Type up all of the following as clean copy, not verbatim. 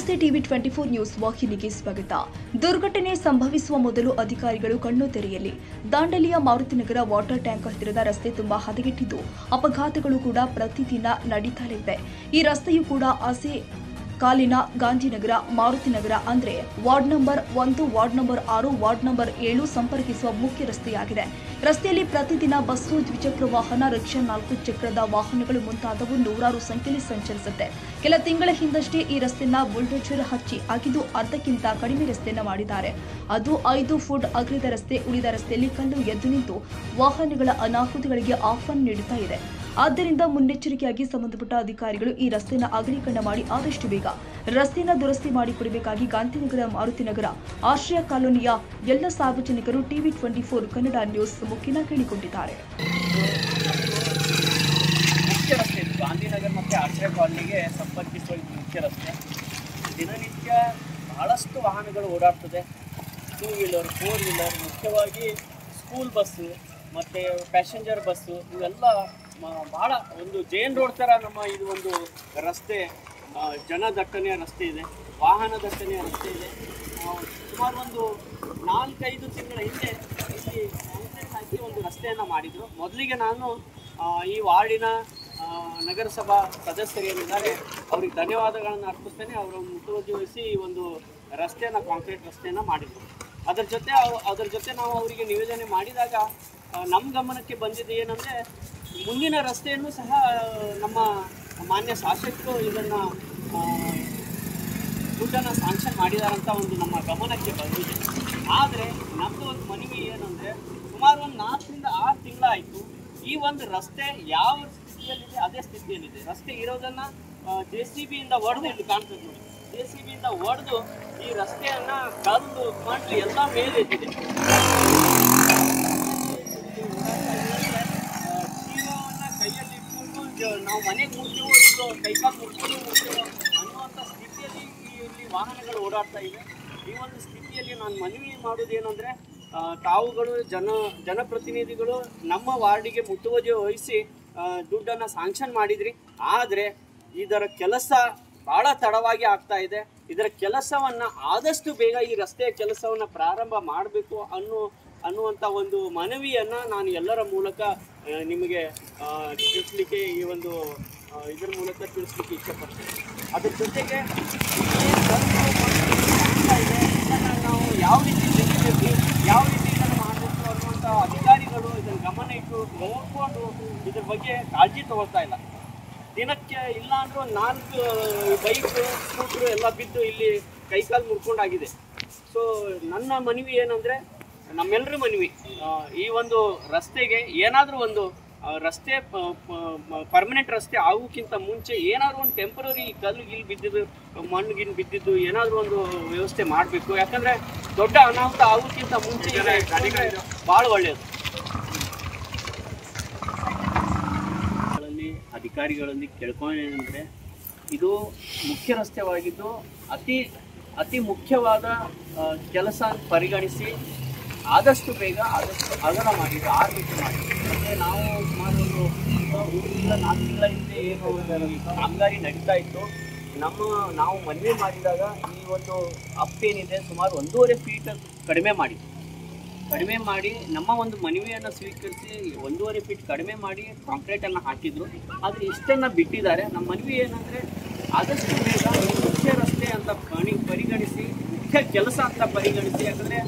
ನಮಸ್ತೆ TV 24 news ವಾಹಿನಿಗೆ ಸ್ವಾಗತ. ದುರ್ಘಟನೆ ಸಂಭವಿಸುವ ಮೊದಲು ಅಧಿಕಾರಿಗಳು ಕಣ್ಣು ತೆರೆಯಲಿ. ದಾಂಡೇಲಿಯ ಮಾರುತಿನಗರ ವಾಟರ್ ಟ್ಯಾಂಕ್ ಹತ್ತಿರದ ರಸ್ತೆ ತುಂಬಾ ಹದಗೆಟ್ಟಿದ್ದು ಅಪಘಾತಗಳು ಕೂಡ ಪ್ರತಿದಿನ ನಡೀತಾನೆ ಇದೆ. ಈ ರಸ್ತೆಯು ಕೂಡ ಆಸೆ ಕಾಲಿನ ಗಾಂಧಿನಗರ ಮಾರುತಿನಗರ ಅಂದ್ರೆ ward number 1, ward number 6, ward number 7 ಸಂಪರ್ಕಿಸುವ ಮುಖ್ಯ ರಸ್ತೆಯಾಗಿದೆ. ರಸ್ತೆಯಲ್ಲಿ ಪ್ರತಿದಿನ ಬಸ್ಸು, ದ್ವಿಚಕ್ರ ವಾಹನ, ರಿಕ್ಷಾ, 4 ಚಕ್ರದ ವಾಹನಗಳು ಮುಂತಾದವು ನೂರಾರು ಸಂಖ್ಯೆಯಲ್ಲಿ ಸಂಚರಿಸುತ್ತೆ. ಕೆಲ ತಿಂಗಳ ಹಿಂದಷ್ಟೇ ಈ ರಸ್ತೆಯನ್ನ ಬುಲ್ಡೋಜರ್ ಹಚ್ಚಿ ಅಗಿದು ಅರ್ಧಕ್ಕಿಂತ ಕಡಿಮೆ ರಸ್ತೆಯನ್ನ ಮಾಡಿದ್ದಾರೆ. ಅದು 5 ಫುಟ್ ಅಗಲದ ರಸ್ತೆ. ಉಳಿದ ರಸ್ತೆಯಲ್ಲಿ ಕಲ್ಲು ಎದ್ದು ನಿಂತು ವಾಹನಗಳ ಅನಾಹುತಗಳಿಗೆ ಆಹ್ವಾನ ನೀಡುತ್ತಾ ಇದೆ. ಆದ್ದರಿಂದ ಮುನ್ನೆಚ್ಚರಿಕೆಯಾಗಿ ಸಂಬಂಧಪಟ್ಟ ಅಧಿಕಾರಿಗಳು ಈ ರಸ್ತೆಯನ್ನು ಅಗಲೀಕರಣ ಮಾಡಿ ಆದಷ್ಟು ಬೇಗ ರಸ್ತೆಯನ್ನು ದುರಸ್ತಿ ಮಾಡಿಕೊಡಬೇಕಾಗಿ ಗಾಂಧಿನಗರ ಮಾರುತಿನಗರ ಆಶ್ರಯ ಕಾಲೋನಿಯ ಎಲ್ಲ ಸಾರ್ವಜನಿಕರು ಟಿವಿ 24 ಕನ್ನಡ ನ್ಯೂಸ್ ಮುಖೇನ ಕೇಳಿಕೊಂಡಿದ್ದಾರೆ. ಮುಖ್ಯ ರಸ್ತೆ ಗಾಂಧಿನಗರ ಮತ್ತು ಆಶ್ರಯ ಕಾಲೋನಿಗೆ ಸಂಪರ್ಕಿಸುವ ಮುಖ್ಯ ರಸ್ತೆ. ದಿನನಿತ್ಯ ಬಹಳಷ್ಟು ವಾಹನಗಳು ಓಡಾಡ್ತದೆ. 2 ವೀಲರ್, 4 ವೀಲರ್, ಮುಖ್ಯವಾಗಿ ಸ್ಕೂಲ್ ಬಸ್ಸು ಮತ್ತು ಪ್ಯಾಸೆಂಜರ್ ಬಸ್ಸು ಇವೆಲ್ಲ ಭಾಳ ಒಂದು ಜೈನ್ ರೋಡ್ ಥರ ನಮ್ಮ ಇದು ಒಂದು ರಸ್ತೆ ಜನದಟ್ಟಣೆಯ ರಸ್ತೆ ಇದೆ, ವಾಹನ ದಟ್ಟಣೆಯ ರಸ್ತೆ ಇದೆ. ಸುಮಾರು ಒಂದು 4-5 ತಿಂಗಳ ಹಿಂದೆ ಇಲ್ಲಿ ಕಾಂಕ್ರೀಟ್ ಹಾಕಿ ಒಂದು ರಸ್ತೆಯನ್ನು ಮಾಡಿದರು. ಮೊದಲಿಗೆ ನಾನು ಈ ವಾರ್ಡಿನ ನಗರಸಭಾ ಸದಸ್ಯರೇನಿದ್ದಾರೆ ಅವ್ರಿಗೆ ಧನ್ಯವಾದಗಳನ್ನು ಅರ್ಪಿಸ್ತೇನೆ. ಅವರು ಮುತುವರ್ಜಿ ವಹಿಸಿ ಈ ಒಂದು ರಸ್ತೆಯನ್ನು ಕಾಂಕ್ರೀಟ್ ರಸ್ತೆಯನ್ನು ಮಾಡಿದರು. ಅದರ ಜೊತೆ ನಾವು ಅವರಿಗೆ ನಿವೇದನೆ ಮಾಡಿದಾಗ ನಮ್ಮ ಗಮನಕ್ಕೆ ಬಂದಿದೆ ಏನಂದರೆ ಮುಂದಿನ ರಸ್ತೆಯನ್ನು ಸಹ ನಮ್ಮ ಮಾನ್ಯ ಶಾಸಕರು ಇದನ್ನು ದುಡ್ಡನ್ನು ಸ್ಯಾಂಕ್ಷನ್ ಮಾಡಿದಾರಂತ ಒಂದು ನಮ್ಮ ಗಮನಕ್ಕೆ ಬಂದಿದೆ. ಆದರೆ ನಮ್ಮದು ಒಂದು ಮನವಿ ಏನಂದರೆ ಸುಮಾರು ಒಂದು 4-6 ತಿಂಗಳಾಯಿತು ಈ ಒಂದು ರಸ್ತೆ ಯಾವ ಸ್ಥಿತಿಯಲ್ಲಿದೆ ಅದೇ ಸ್ಥಿತಿಯಲ್ಲಿದೆ. ರಸ್ತೆ ಇರೋದನ್ನು JCBಯಿಂದ ಒಡೆದು ಇಲ್ಲಿ ಕಾಣ್ತದೆ ನೋಡಿ, JCBಯಿಂದ ಒಡೆದು ಈ ರಸ್ತೆಯನ್ನು ಕಲ್ಲು ಮಣ್ಣು ಎಲ್ಲ ಮೇಲೆ ಇಟ್ಟಿದೆ. ಕೈಯಲ್ಲಿ ಇಟ್ಕೊಂಡು ನಾವು ಮನೆಗೆ ಮುಟ್ತೀವೋ ಇಲ್ಲೋ ಕೈಕಾಲು ಮುಟ್ತೀವೋ ಅನ್ನುವಂಥ ಸ್ಥಿತಿಯಲ್ಲಿ ಇಲ್ಲಿ ವಾಹನಗಳು ಓಡಾಡ್ತಾ ಇವೆ. ಈ ಒಂದು ಸ್ಥಿತಿಯಲ್ಲಿ ನಾನು ಮನವಿ ಮಾಡೋದೇನೆಂದರೆ ತಾವುಗಳು ಜನಪ್ರತಿನಿಧಿಗಳು ನಮ್ಮ ವಾರ್ಡಿಗೆ ಮುತುವರ್ಜಿ ವಹಿಸಿ ದುಡ್ಡನ್ನು ಸ್ಯಾಂಕ್ಷನ್ ಮಾಡಿದ್ರಿ. ಆದರೆ ಇದರ ಕೆಲಸ ಭಾಳ ತಡವಾಗಿ ಆಗ್ತಾ ಇದೆ. ಇದರ ಕೆಲಸವನ್ನು ಆದಷ್ಟು ಬೇಗ ಈ ರಸ್ತೆಯ ಕೆಲಸವನ್ನು ಪ್ರಾರಂಭ ಮಾಡಬೇಕು ಅನ್ನುವಂಥ ಒಂದು ಮನವಿಯನ್ನು ನಾನು ಎಲ್ಲರ ಮೂಲಕ ನಿಮಗೆ ತಿಳಿಸ್ಲಿಕ್ಕೆ ಈ ಒಂದು ಇದರ ಮೂಲಕ ತಿಳಿಸ್ಲಿಕ್ಕೆ ಇಷ್ಟಪಡ್ತೀನಿ. ಅದ್ರ ಜೊತೆಗೆ ಇದನ್ನು ನಾವು ಯಾವ ರೀತಿ ತೆಗಿಬೇಕು, ಯಾವ ರೀತಿ ಇದನ್ನು ಮಾಡಬೇಕು ಅನ್ನುವಂಥ ಅಧಿಕಾರಿಗಳು ಇದನ್ನು ಗಮನ ಇಟ್ಟು ನೋಡಿಕೊಂಡು ಇದ್ರ ಬಗ್ಗೆ ಕಾಳಜಿ ತಗೊಳ್ತಾ ಇಲ್ಲ. ದಿನಕ್ಕೆ ಇಲ್ಲ ಅಂದರೂ 4 ಬೈಕ್, ಸ್ಕೂಟ್ರು ಎಲ್ಲ ಬಿದ್ದು ಇಲ್ಲಿ ಕೈಕಾಲು ಮುರ್ಕೊಂಡಾಗಿದೆ. ಸೊ ನನ್ನ ಮನವಿ ಏನಂದರೆ ನಮ್ಮೆಲ್ಲರ ಮನವಿ ಈ ಒಂದು ರಸ್ತೆಗೆ ಏನಾದರೂ ಒಂದು ರಸ್ತೆ ಪರ್ಮನೆಂಟ್ ರಸ್ತೆ ಆಗೋಕ್ಕಿಂತ ಮುಂಚೆ ಏನಾದರೂ ಒಂದು ಟೆಂಪರರಿ ಕಲ್ಲು ಗಿಲ್ ಬಿದ್ದಿದ್ದು, ಮಣ್ಣು ಗಿನ್ ಬಿದ್ದಿದ್ದು ಏನಾದರೂ ಒಂದು ವ್ಯವಸ್ಥೆ ಮಾಡಬೇಕು. ಯಾಕಂದರೆ ದೊಡ್ಡ ಅನಾಹುತ ಆಗೋಕ್ಕಿಂತ ಮುಂಚೆ ಭಾಳ ಒಳ್ಳೆಯದು. ಅಧಿಕಾರಿಗಳಲ್ಲಿ ಕೇಳ್ಕೊಂಡೇನೆಂದರೆ ಇದು ಮುಖ್ಯ ರಸ್ತೆವಾಗಿದ್ದು ಅತಿ ಮುಖ್ಯವಾದ ಕೆಲಸ ಪರಿಗಣಿಸಿ ಆದಷ್ಟು ಬೇಗ ಆದಷ್ಟು ಅಗಲ ಮಾಡಿ 6 ಮೀಟರ್ ಮಾಡಿ. ಮತ್ತು ನಾವು ಸುಮಾರು ಒಂದು 3-4 ತಿಂಗಳ ಹಿಂದೆ ಏನು ಕಾಮಗಾರಿ ನಡೀತಾ ಇತ್ತು, ನಾವು ಮನವಿ ಮಾಡಿದಾಗ ಈ ಒಂದು ಅಪ್ಪೇನಿದೆ ಸುಮಾರು 1.5 ಫೀಟ್ ಕಡಿಮೆ ಮಾಡಿ ನಮ್ಮ ಒಂದು ಮನವಿಯನ್ನು ಸ್ವೀಕರಿಸಿ 1.5 ಫೀಟ್ ಕಡಿಮೆ ಮಾಡಿ ಕಾಂಕ್ರೀಟನ್ನು ಹಾಕಿದ್ರು. ಆದರೆ ಇಷ್ಟನ್ನು ಬಿಟ್ಟಿದ್ದಾರೆ. ನಮ್ಮ ಮನವಿ ಏನಂದರೆ ಆದಷ್ಟು ಬೇಗ ಮುಖ್ಯ ರಸ್ತೆ ಅಂತ ಪರಿಗಣಿಸಿ, ಮುಖ್ಯ ಕೆಲಸ ಅಂತ ಪರಿಗಣಿಸಿ. ಯಾಕಂದರೆ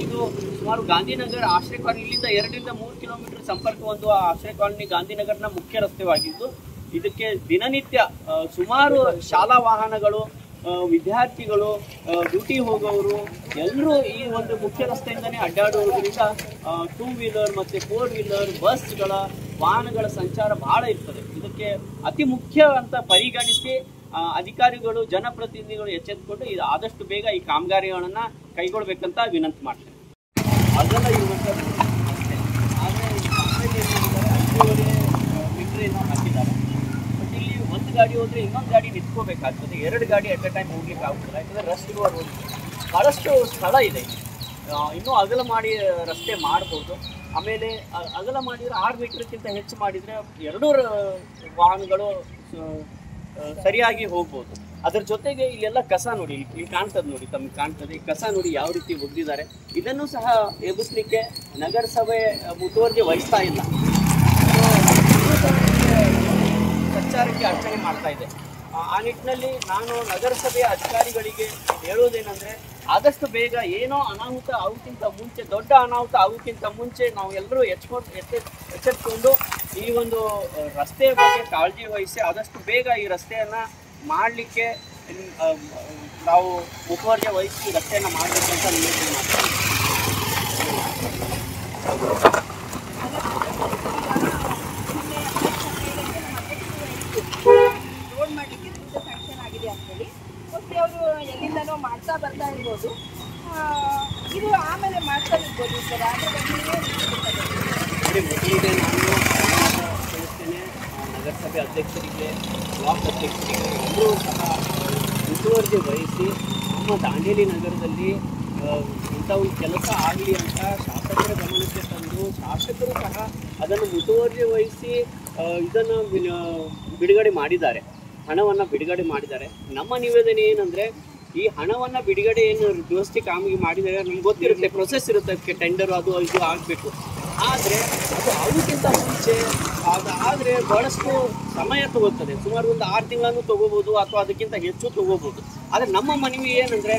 ಇದು ಸುಮಾರು ಗಾಂಧಿನಗರ ಆಶ್ರಯ ಕಾಲೋನಿ ಇಲ್ಲಿಂದ 2-3 ಕಿಲೋಮೀಟರ್ ಸಂಪರ್ಕ ಒಂದು ಆಶ್ರಯ ಕಾಲೋನಿ ಗಾಂಧಿನಗರನ ಮುಖ್ಯ ರಸ್ತೆವಾಗಿದ್ದು ಇದಕ್ಕೆ ದಿನನಿತ್ಯ ಸುಮಾರು ಶಾಲಾ ವಾಹನಗಳು, ವಿದ್ಯಾರ್ಥಿಗಳು, ಡ್ಯೂಟಿ ಹೋಗೋರು ಎಲ್ಲರೂ ಈ ಒಂದು ಮುಖ್ಯ ರಸ್ತೆಯಿಂದನೇ ಅಡ್ಡಾಡುವುದರಿಂದ 2 ವೀಲರ್ ಮತ್ತು 4 ವೀಲರ್ ಬಸ್ಗಳ ವಾಹನಗಳ ಸಂಚಾರ ಭಾಳ ಇರ್ತದೆ. ಇದಕ್ಕೆ ಅತಿ ಮುಖ್ಯ ಅಂತ ಪರಿಗಣಿಸಿ ಅಧಿಕಾರಿಗಳು, ಜನಪ್ರತಿನಿಧಿಗಳು ಎಚ್ಚೆತ್ತುಕೊಂಡು ಇದು ಆದಷ್ಟು ಬೇಗ ಈ ಕಾಮಗಾರಿಗಳನ್ನು ಕೈಗೊಳ್ಳಬೇಕಂತ ವಿನಂತಿ ಮಾಡ್ತೇನೆ. ಅದೆಲ್ಲ ಇರುವಂಥದ್ದು ಅಷ್ಟೇ. ಆದರೆ ಕಾಂಕ್ರೀಟ್ ಏನು ಮಾಡಿದ್ದಾರೆ 5.5 ಮೀಟ್ರೇನೋ ಹಾಕಿದ್ದಾರೆ. ಬಟ್ ಇಲ್ಲಿ ಒಂದು ಗಾಡಿ ಹೋದರೆ ಇನ್ನೊಂದು ಗಾಡಿ ನಿಂತ್ಕೋಬೇಕಾಗ್ತದೆ. 2 ಗಾಡಿ ಅಟ್ ಎ ಟೈಮ್ ಹೋಗ್ಲಿಕ್ಕೆ ಆಗುತ್ತಿಲ್ಲ. ಯಾಕಂದರೆ ರಸ್ತೆ ಇರುವ ರೋಡ್ ಭಾಳಷ್ಟು ಸ್ಥಳ ಇದೆ. ಇನ್ನೂ ಅಗಲ ಮಾಡಿ ರಸ್ತೆ ಮಾಡ್ಬೋದು. ಆಮೇಲೆ ಅಗಲ ಮಾಡಿದರೆ 6 ಮೀಟರ್ಗಿಂತ ಹೆಚ್ಚು ಮಾಡಿದರೆ 2 ವಾಹನಗಳು ಸರಿಯಾಗಿ ಹೋಗ್ಬೋದು. ಅದರ ಜೊತೆಗೆ ಇಲ್ಲೆಲ್ಲ ಕಸ ನೋಡಿ, ಇಲ್ಲಿ ಕಾಣ್ತದೆ ನೋಡಿ, ತಮಗೆ ಕಾಣ್ತದೆ ಈ ಕಸ ನೋಡಿ ಯಾವ ರೀತಿ ಒಗ್ದಿದ್ದಾರೆ. ಇದನ್ನು ಸಹ ಎಬ್ಬಿಸ್ಲಿಕ್ಕೆ ನಗರಸಭೆ ಮುತುವರ್ಜಿ ವಹಿಸ್ತಾ ಇಲ್ಲ, ಸಂಚಾರಕ್ಕೆ ಅಡಚಣೆ ಮಾಡ್ತಾ ಇದೆ. ಆ ನಿಟ್ಟಿನಲ್ಲಿ ನಾನು ನಗರಸಭೆಯ ಅಧಿಕಾರಿಗಳಿಗೆ ಹೇಳೋದೇನೆಂದರೆ, ಆದಷ್ಟು ಬೇಗ ಏನೋ ಅನಾಹುತ ಆಗೋಕ್ಕಿಂತ ಮುಂಚೆ, ದೊಡ್ಡ ಅನಾಹುತ ಆಗೋಕ್ಕಿಂತ ಮುಂಚೆ ನಾವು ಎಲ್ಲರೂ ಎಚ್ಚೆತ್ಕೊಂಡು ಈ ಒಂದು ರಸ್ತೆಯ ಬಗ್ಗೆ ಕಾಳಜಿ ವಹಿಸಿ ಆದಷ್ಟು ಬೇಗ ಈ ರಸ್ತೆಯನ್ನು ಮಾಡಲಿಕ್ಕೆ ನಾವು ಮುತುವರ್ಜಿ ವಹಿಸಿ ರಸ್ತೆಯನ್ನು ಮಾಡಬೇಕು ಅಂತ ನಿಯೋಜನೆ ಮಾಡ್ತೀವಿ. ರೋಡ್ ಮಾಡಲಿಕ್ಕೆ ದುಡ್ಡು ಸ್ಯಾಂಕ್ಷನ್ ಆಗಿದೆ ಅಂತೇಳಿ ಮೋಸ್ಟ್ಲಿ ಅವರು ಎಲ್ಲಿಂದನೋ ಮಾಡ್ತಾ ಬರ್ತಾ ಇರ್ಬೋದು, ಇದು ಆಮೇಲೆ ಮಾಡ್ತಾ ಇರ್ಬೋದು ಸರ್. ಅದ್ರ ಬಗ್ಗೆ ಮೊದಲಿಗೆ ನಾನು ತಿಳಿಸ್ತೇನೆ, ನಗರಸಭೆ ಅಧ್ಯಕ್ಷರಿಗೆ, ಬ್ಲಾಕ್ ಅಧ್ಯಕ್ಷರಿಗೆ ಎಲ್ಲರೂ ಸಹ ಮುತುವರ್ಜಿ ವಹಿಸಿ ನಮ್ಮ ದಾಂಡೇಲಿ ನಗರದಲ್ಲಿ ಇಂಥ ಒಂದು ಕೆಲಸ ಆಗಲಿ ಅಂತ ಶಾಸಕರ ಗಮನಕ್ಕೆ ತಂದು ಶಾಸಕರು ಸಹ ಅದನ್ನು ಮುತುವರ್ಜಿ ವಹಿಸಿ ಇದನ್ನು ಬಿಡುಗಡೆ ಮಾಡಿದ್ದಾರೆ, ಹಣವನ್ನು ಬಿಡುಗಡೆ ಮಾಡಿದ್ದಾರೆ. ನಮ್ಮ ನಿವೇದನೆ ಏನಂದರೆ, ಈ ಹಣವನ್ನು ಬಿಡುಗಡೆ ಏನು ದುರಸ್ತಿ ಕಾಮಗಾರಿ ಮಾಡಿದರೆ ನಮ್ಗೆ ಗೊತ್ತಿರುತ್ತೆ, ಪ್ರೊಸೆಸ್ ಇರುತ್ತೆ, ಅದಕ್ಕೆ ಟೆಂಡರು ಅದು ಇದು ಆಗಬೇಕು. ಆದರೆ ಅದು ಆಗೋಕ್ಕಿಂತ ಮುಂಚೆ ಆದರೆ ಬಹಳಷ್ಟು ಸಮಯ ತಗೋತದೆ, ಸುಮಾರು ಒಂದು 6 ತಿಂಗಳನ್ನು ತೊಗೋಬೋದು ಅಥವಾ ಅದಕ್ಕಿಂತ ಹೆಚ್ಚು ತೊಗೋಬೋದು. ಆದರೆ ನಮ್ಮ ಮನವಿ ಏನಂದರೆ,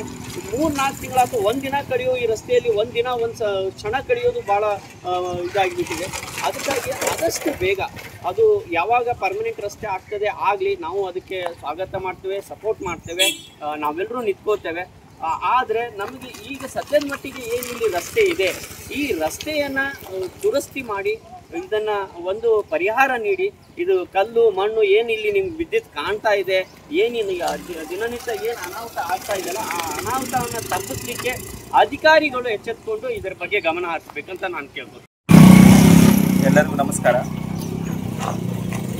3-4 ತಿಂಗಳು ಅಥವಾ ಒಂದಿನ ಕಳೆಯೋ ಈ ರಸ್ತೆಯಲ್ಲಿ ಒಂದಿನ ಒಂದು ಕ್ಷಣ ಕಳೆಯೋದು ಭಾಳ ಇದಾಗಿಬಿಟ್ಟಿದೆ. ಅದಕ್ಕಾಗಿ ಆದಷ್ಟು ಬೇಗ ಅದು ಯಾವಾಗ ಪರ್ಮನೆಂಟ್ ರಸ್ತೆ ಆಗ್ತದೆ ಆಗಲಿ, ನಾವು ಅದಕ್ಕೆ ಸ್ವಾಗತ ಮಾಡ್ತೇವೆ, ಸಪೋರ್ಟ್ ಮಾಡ್ತೇವೆ, ನಾವೆಲ್ಲರೂ ನಿಂತ್ಕೋತೇವೆ. ಆದರೆ ನಮಗೆ ಈಗ ಸದ್ಯದ ಮಟ್ಟಿಗೆ ಏನಿಲ್ಲಿ ರಸ್ತೆ ಇದೆ, ಈ ರಸ್ತೆಯನ್ನು ದುರಸ್ತಿ ಮಾಡಿ ಇದನ್ನು ಒಂದು ಪರಿಹಾರ ನೀಡಿ, ಇದು ಕಲ್ಲು ಮಣ್ಣು ಏನಿಲ್ಲಿ ನಿಮ್ಗೆ ವಿದ್ಯುತ್ ಕಾಣ್ತಾ ಇದೆ, ಏನಿಲ್ಲ ದಿನನಿತ್ಯ ಏನು ಅನಾಹುತ ಆಗ್ತಾ ಇದೆಯಲ್ಲ, ಆ ಅನಾಹುತವನ್ನು ತಪ್ಪಿಸಲಿಕ್ಕೆ ಅಧಿಕಾರಿಗಳು ಎಚ್ಚೆತ್ತುಕೊಂಡು ಇದರ ಬಗ್ಗೆ ಗಮನ ಹರಿಸ್ಬೇಕಂತ ನಾನು ಕೇಳ್ಬೋದು. ಎಲ್ಲರಿಗೂ ನಮಸ್ಕಾರ.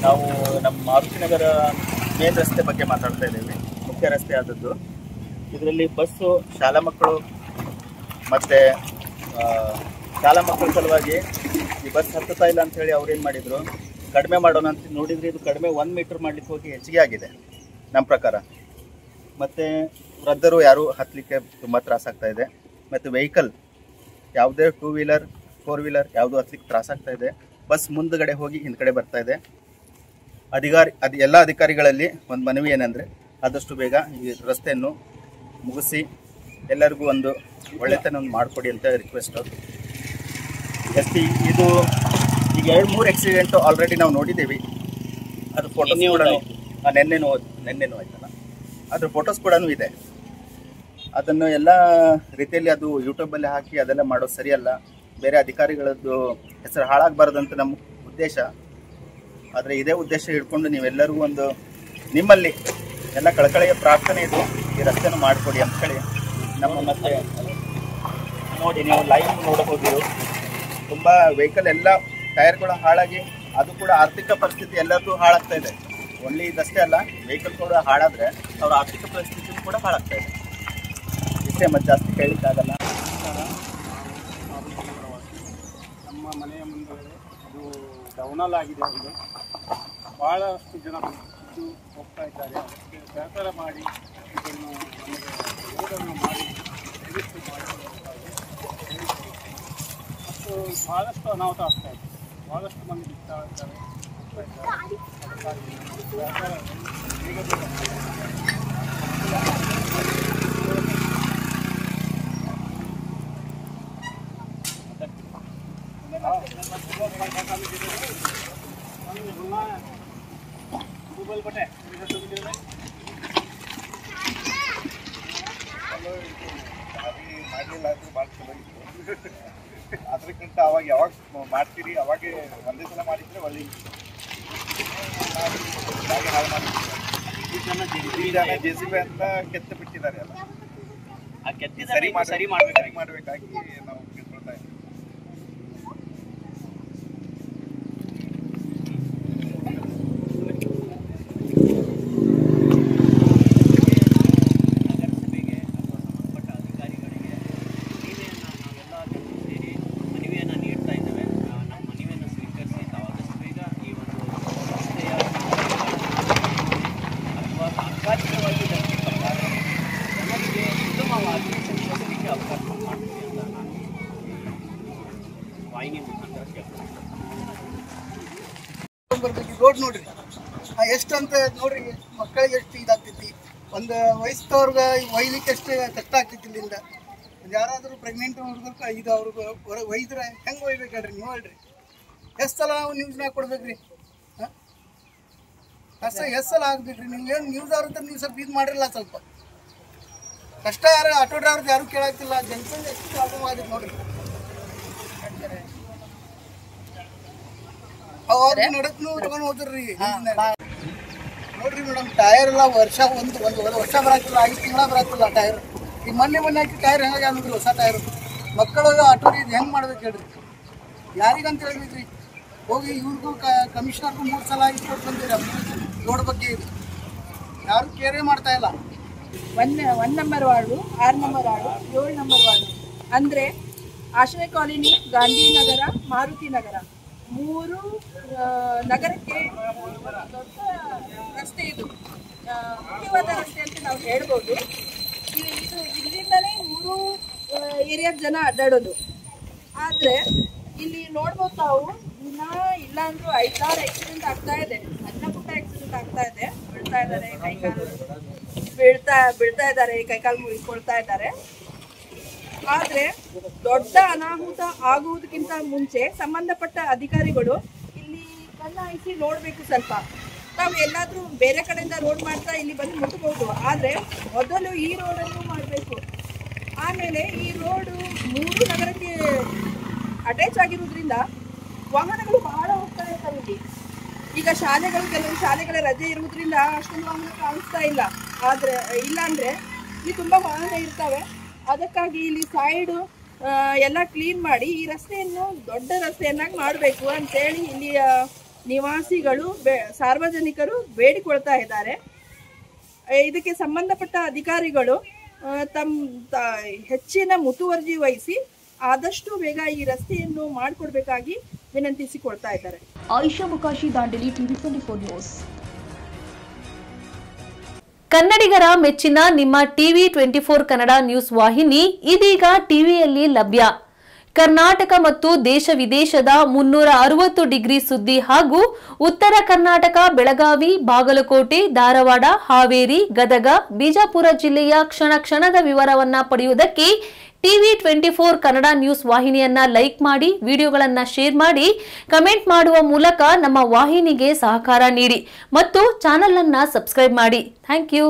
ನಾವು ನಮ್ಮ ಮಾರುತಿ ನಗರ ಮೇನ್ ರಸ್ತೆ ಬಗ್ಗೆ ಮಾತಾಡ್ತಾ ಇದ್ದೀವಿ. ಮುಖ್ಯ ರಸ್ತೆ ಆದದ್ದು ಇದರಲ್ಲಿ ಬಸ್ಸು, ಶಾಲಾ ಮಕ್ಕಳು ಮತ್ತು ಶಾಲಾ ಮಕ್ಕಳ ಸಲುವಾಗಿ ಈ ಬಸ್ ಹತ್ತುತ್ತಾ ಇಲ್ಲ ಅಂಥೇಳಿ ಅವ್ರೇನು ಮಾಡಿದರು, ಕಡಿಮೆ ಮಾಡೋಣ ಅಂತ ನೋಡಿದರೆ ಇದು ಕಡಿಮೆ 1 ಮೀಟ್ರ್ ಮಾಡಲಿಕ್ಕೆ ಹೋಗಿ ಹೆಚ್ಚಿಗೆ ಆಗಿದೆ ನಮ್ಮ ಪ್ರಕಾರ. ಮತ್ತು ವೃದ್ಧರು ಯಾರೂ ಹತ್ತಲಿಕ್ಕೆ ತುಂಬ ತ್ರಾಸಾಗ್ತಾ ಇದೆ. ಮತ್ತು ವೆಹಿಕಲ್ ಯಾವುದೇ 2 ವೀಲರ್ 4 ವೀಲರ್ ಯಾವುದೂ ಹತ್ತಲಿಕ್ಕೆ ತ್ರಾಸಾಗ್ತಾ ಇದೆ. ಬಸ್ ಮುಂದುಗಡೆ ಹೋಗಿ ಹಿಂದ್ಗಡೆ ಬರ್ತಾ ಇದೆ. ಎಲ್ಲ ಅಧಿಕಾರಿಗಳಲ್ಲಿ ಒಂದು ಮನವಿ ಏನಂದರೆ, ಆದಷ್ಟು ಬೇಗ ಈ ರಸ್ತೆಯನ್ನು ಮುಗಿಸಿ ಎಲ್ಲರಿಗೂ ಒಂದು ಒಳ್ಳೆತನ ಮಾಡಿಕೊಡಿ ಅಂತ ರಿಕ್ವೆಸ್ಟು. ಇದು ಈಗ 2-3 ಆಕ್ಸಿಡೆಂಟು ಆಲ್ರೆಡಿ ನಾವು ನೋಡಿದ್ದೀವಿ. ಅದು ಫೋಟೋಸ್ ಕೂಡ ನೆನ್ನೆನೂ ಆಯ್ತಲ್ಲ, ಅದ್ರ ಫೋಟೋಸ್ ಕೂಡ ಇದೆ. ಅದನ್ನು ಎಲ್ಲ ರೀತಿಯಲ್ಲಿ ಅದು ಯೂಟ್ಯೂಬಲ್ಲಿ ಹಾಕಿ ಅದೆಲ್ಲ ಮಾಡೋದು ಸರಿಯಲ್ಲ. ಬೇರೆ ಅಧಿಕಾರಿಗಳದ್ದು ಹೆಸರು ಹಾಳಾಗಬಾರ್ದಂತ ನಮ್ಮ ಉದ್ದೇಶ. ಆದರೆ ಇದೇ ಉದ್ದೇಶ ಹಿಡ್ಕೊಂಡು ನೀವೆಲ್ಲರಿಗೂ ಒಂದು ನಿಮ್ಮಲ್ಲಿ ಎಲ್ಲ ಕಳಕಳಿಯ ಪ್ರಾರ್ಥನೆ ಇದು, ಈ ರಸ್ತೆನೂ ಮಾಡಿಕೊಡಿ ಅಂಥೇಳಿ ನಮ್ಮ. ಮತ್ತೆ ನೋಡಿ, ನೀವು ಲೈವ್ ನೋಡಬಹುದು, ತುಂಬ ವೆಹಿಕಲ್ ಎಲ್ಲ ಟೈರ್ಗಳು ಹಾಳಾಗಿ ಅದು ಕೂಡ ಆರ್ಥಿಕ ಪರಿಸ್ಥಿತಿ ಎಲ್ಲರದ್ದು ಹಾಳಾಗ್ತಾ ಇದೆ. ಓನ್ಲಿ ಇದಷ್ಟೇ ಅಲ್ಲ, ವೆಹಿಕಲ್ ಕೂಡ ಹಾಳಾದರೆ ಅವರ ಆರ್ಥಿಕ ಪರಿಸ್ಥಿತಿ ಕೂಡ ಹಾಳಾಗ್ತಾ ಇದೆ. ಇಷ್ಟೇ, ಮತ್ತೆ ಜಾಸ್ತಿ ಹೇಳಲಿಕ್ಕಾಗಲ್ಲ. ನಮ್ಮ ಮನೆಯ ಮುಂದೆ ಇದು ಡೌನಲ್ ಆಗಿದೆ. ಒಂದು ಭಾಳಷ್ಟು ಜನ ಇದು ಹೋಗ್ತಾ ಇದ್ದಾರೆ. ಅದಕ್ಕೆ ಸಹಕಾರ ಮಾಡಿ ಇದನ್ನು ನಮಗೆ ರೋಡನ್ನು ಮಾಡಿ ವ್ಯವಸ್ಥೆ ಮಾಡಿ ಮತ್ತು ಭಾಳಷ್ಟು ಅನಾಹುತ ಆಗ್ತಾ ಇದೆ. ಭಾಳಷ್ಟು ಮಂದಿ ಬಿಡ್ತಾ ಇದ್ದಾರೆ, ಹೋಗ್ತಾ ಇದ್ದಾರೆ. ಅದಕ್ಕಾಗಿ ಸಹಕಾರ ಬೇಗ ಗೂಗಲ್ ಬಟ್ಟೆ ಮಾಡಲಿಲ್ಲ ಅಂದ್ರೆ ಭಾಳ ಚಲೋ ಇತ್ತು. ಅದಕ್ಕಿಂತ ಅವಾಗ ಯಾವಾಗ ಮಾಡ್ತೀರಿ ಅವಾಗೆ ಒಂದೇ ಸಲ ಮಾಡಿದರೆ ಒಳ್ಳೆ ಹಾಳು ಮಾಡಿದ್ದೀವಿ. ಜನ JCB ಅಂತ ಕೆತ್ತ ಬಿಟ್ಟಿದ್ದಾರೆ. ಅಲ್ಲ, ಸರಿ ಮಾಡಬೇಕಾಗಿ ನಾವು ಕೇಳ್ಕೊಳ್ತಾ ಇದ್ದೀವಿ. ನಗರಸಭೆಗೆ ಅಥವಾ ಸಂಬಂಧಪಟ್ಟ ಅಧಿಕಾರಿಗಳಿಗೆ ನಾವೆಲ್ಲ ಸೇರಿ ಮನವಿಯನ್ನು ನೀಡ್ತಾ ಇದ್ದೇವೆ. ನಮ್ಮ ಮನವಿಯನ್ನು ಸ್ವೀಕರಿಸಿ ತಾವಾದಷ್ಟು ಬೇಗ ಈ ಒಂದು ರಸ್ತೆಯ ಅಥವಾ ತಾತ್ಕಾಲಿಕವಾಗಿ ಎಷ್ಟಂತ ನೋಡ್ರಿ, ಮಕ್ಕಳಿಗೆ ಎಷ್ಟು ಇದಾಗ್ತೈತಿ, ಒಂದು ವಯಸ್ಸವ್ರಿಗೆ ಒಯ್ಲಿಕ್ಕೆ ಎಷ್ಟು ಕಷ್ಟ ಆಗ್ತೈತಿ. ಇಲ್ಲಿಂದ ಯಾರಾದರೂ ಪ್ರೆಗ್ನೆಂಟ್ ಹುಡುಗರು ಇದು ಅವ್ರಿಗೆ ಒಯ್ದ್ರೆ ಹೆಂಗೆ ಒಯ್ಬೇಕು ಹೇಳ್ರಿ, ನೀವು ಹೇಳ್ರಿ. ಎಷ್ಟು ಸಲ ನಾವು ನ್ಯೂಸ್ನಾಗ ಕೊಡ್ಬೇಕ್ರಿ? ಕಷ್ಟ ಎಷ್ಟು ಸಲ ಆಗ್ಬೇಕ್ರಿ? ನೀವು ಏನು ನ್ಯೂಸ್ ಅವ್ರ ನೀವು ಸ್ವಲ್ಪ ಇದು ಮಾಡಿರಲ್ಲ, ಸ್ವಲ್ಪ ಕಷ್ಟ ಯಾರು ಆಟೋ ಡ್ರೈವರ್ದು ಯಾರು ಕೇಳಾಗ್ತಿಲ್ಲ. ಜನಸಂಖ್ಯೆ ಎಷ್ಟು ಪ್ರಾಬ್ಲಮ್ ಆಗಿದೆ ನೋಡ್ರಿ. ಅವ್ರು ನಡಕ್ನು ತಗೊಂಡು ಹೋದ್ರಿ ನೋಡ್ರಿ ಮೇಡಮ್. ಟೈರ್ ಎಲ್ಲ ಒಂದು ವರ್ಷ ಬರಾಕಿಲ್ಲ, 5 ತಿಂಗಳ ಬರಾಕಿಲ್ಲ ಟೈರ್. ಈಗ ಮೊನ್ನೆ ಹಾಕಿ ಟೈರ್ ಹೆಂಗಾಗಿ ಅನ್ನೋದ್ರಿ ಹೊಸ ಟೈರು. ಮಕ್ಕಳಿಗೆ ಆಟೋ ಇದು ಹೆಂಗೆ ಮಾಡ್ಬೇಕು ಹೇಳ್ರಿ? ಯಾರಿಗಂತ ಹೇಳ್ಬೇಕ್ರಿ? ಹೋಗಿ ಇವ್ರಿಗೂ ಕಮಿಷನರ್ಗೂ 3 ಸಲ ಇಸ್ಕೊಟ್ಟು ಬಂದಿರ ರೋಡ್ ಬಗ್ಗೆ. ಇದು ಯಾರು ಕೇರೇ ಮಾಡ್ತಾ ಇಲ್ಲ. 1 number ward, 6 number ward, 7 number ward ಅಂದರೆ ಆಶ್ರಯ ಕಾಲೋನಿ, ಗಾಂಧಿನಗರ, ಮಾರುತಿ ನಗರ 3 ನಗರಕ್ಕೆ ದೊಡ್ಡ ರಸ್ತೆ. ಇದು ಮುಖ್ಯವಾದ ರಸ್ತೆ ಅಂತ ನಾವು ಹೇಳ್ಬೋದು. ಇದು ಇಲ್ಲಿಂದಲೇ 3 ಏರಿಯಾದ ಜನ ಅಡ್ಡಾಡೋದು. ಆದರೆ ಇಲ್ಲಿ ನೋಡ್ಬೋದು ತಾವು, ದಿನ ಇಲ್ಲಾಂದ್ರೂ 5-6 ಆಕ್ಸಿಡೆಂಟ್ ಆಗ್ತಾ ಇದೆ. ಸಣ್ಣ ಪುಟ್ಟ ಆಕ್ಸಿಡೆಂಟ್ ಆಗ್ತಾ ಇದೆ. ಬೀಳ್ತಾ ಇದ್ದಾರೆ, ಕೈಕಾಲು ಬೀಳ್ತಾ ಇದ್ದಾರೆ, ಕೈಕಾಲು ಮುರಿಕೊಳ್ತಾ ಇದ್ದಾರೆ. ಆದರೆ ದೊಡ್ಡ ಅನಾಹುತ ಆಗುವುದಕ್ಕಿಂತ ಮುಂಚೆ ಸಂಬಂಧಪಟ್ಟ ಅಧಿಕಾರಿಗಳು ಇಲ್ಲಿ ಕಣ್ಣಾಯಿಸಿ ನೋಡಬೇಕು. ಸ್ವಲ್ಪ ನಾವು ಎಲ್ಲಾದರೂ ಬೇರೆ ಕಡೆಯಿಂದ ರೋಡ್ ಮಾಡ್ತಾ ಇಲ್ಲಿ ಬಂದು ಮುಟ್ಟಬಹುದು, ಆದರೆ ಮೊದಲು ಈ ರೋಡನ್ನು ಮಾಡಬೇಕು. ಆಮೇಲೆ ಈ ರೋಡು 3 ನಗರಕ್ಕೆ ಅಟ್ಯಾಚ್ ಆಗಿರೋದ್ರಿಂದ ವಾಹನಗಳು ಬಹಳ ಹೋಗ್ತಾ ಇರ್ತವೆ ಇಲ್ಲಿ. ಈಗ ಕೆಲವು ಶಾಲೆಗಳ ರಜೆ ಇರುವುದರಿಂದ ಅಷ್ಟೊಂದು ವಾಹನ ಕಾಣಿಸ್ತಾ ಇಲ್ಲ. ಆದರೆ ಇಲ್ಲಾಂದರೆ ಇಲ್ಲಿ ತುಂಬ ವಾಹನ ಇರ್ತವೆ. ಅದಕ್ಕಾಗಿ ಇಲ್ಲಿ ಸೈಡು ಎಲ್ಲ ಕ್ಲೀನ್ ಮಾಡಿ ಈ ರಸ್ತೆಯನ್ನು ದೊಡ್ಡ ರಸ್ತೆಯನ್ನಾಗಿ ಮಾಡಬೇಕು ಅಂತೇಳಿ ಇಲ್ಲಿಯ ನಿವಾಸಿಗಳು ಸಾರ್ವಜನಿಕರು ಬೇಡಿಕೊಳ್ತಾ ಇದ್ದಾರೆ. ಇದಕ್ಕೆ ಸಂಬಂಧಪಟ್ಟ ಅಧಿಕಾರಿಗಳು ಹೆಚ್ಚಿನ ಮುತುವರ್ಜಿ ವಹಿಸಿ ಆದಷ್ಟು ಬೇಗ ಈ ರಸ್ತೆಯನ್ನು ಮಾಡಿಕೊಡ್ಬೇಕಾಗಿ ವಿನಂತಿಸಿಕೊಳ್ತಾ ಇದ್ದಾರೆ. Ayisha Mukashi, Dandeli, TV 24 news. ಕನ್ನಡಿಗರ ಮೆಚ್ಚಿನ ನಿಮ್ಮ ಟಿವಿ 24 ಕನ್ನಡ ನ್ಯೂಸ್ ವಾಹಿನಿ ಇದೀಗ ಟಿವಿಯಲ್ಲಿ ಲಭ್ಯ. ಕರ್ನಾಟಕ ಮತ್ತು ದೇಶ ವಿದೇಶದ 360 ಡಿಗ್ರಿ ಸುದ್ದಿ ಹಾಗೂ ಉತ್ತರ ಕರ್ನಾಟಕ, ಬೆಳಗಾವಿ, ಬಾಗಲಕೋಟೆ, ಧಾರವಾಡ, ಹಾವೇರಿ, ಗದಗ, ಬಿಜಾಪುರ ಜಿಲ್ಲೆಯ ಕ್ಷಣ ಕ್ಷಣದ ವಿವರವನ್ನ ಪಡೆಯುವುದಕ್ಕೆ ಟಿವಿ 24 ಕನ್ನಡ ನ್ಯೂಸ್ ವಾಹಿನಿಯನ್ನ ಲೈಕ್ ಮಾಡಿ, ವಿಡಿಯೋಗಳನ್ನ ಶೇರ್ ಮಾಡಿ, ಕಮೆಂಟ್ ಮಾಡುವ ಮೂಲಕ ನಮ್ಮ ವಾಹಿನಿಗೆ ಸಹಕಾರ ನೀಡಿ ಮತ್ತು ಚಾನೆಲ್ ಅನ್ನ ಸಬ್ಸ್ಕ್ರೈಬ್ ಮಾಡಿ. Thank you.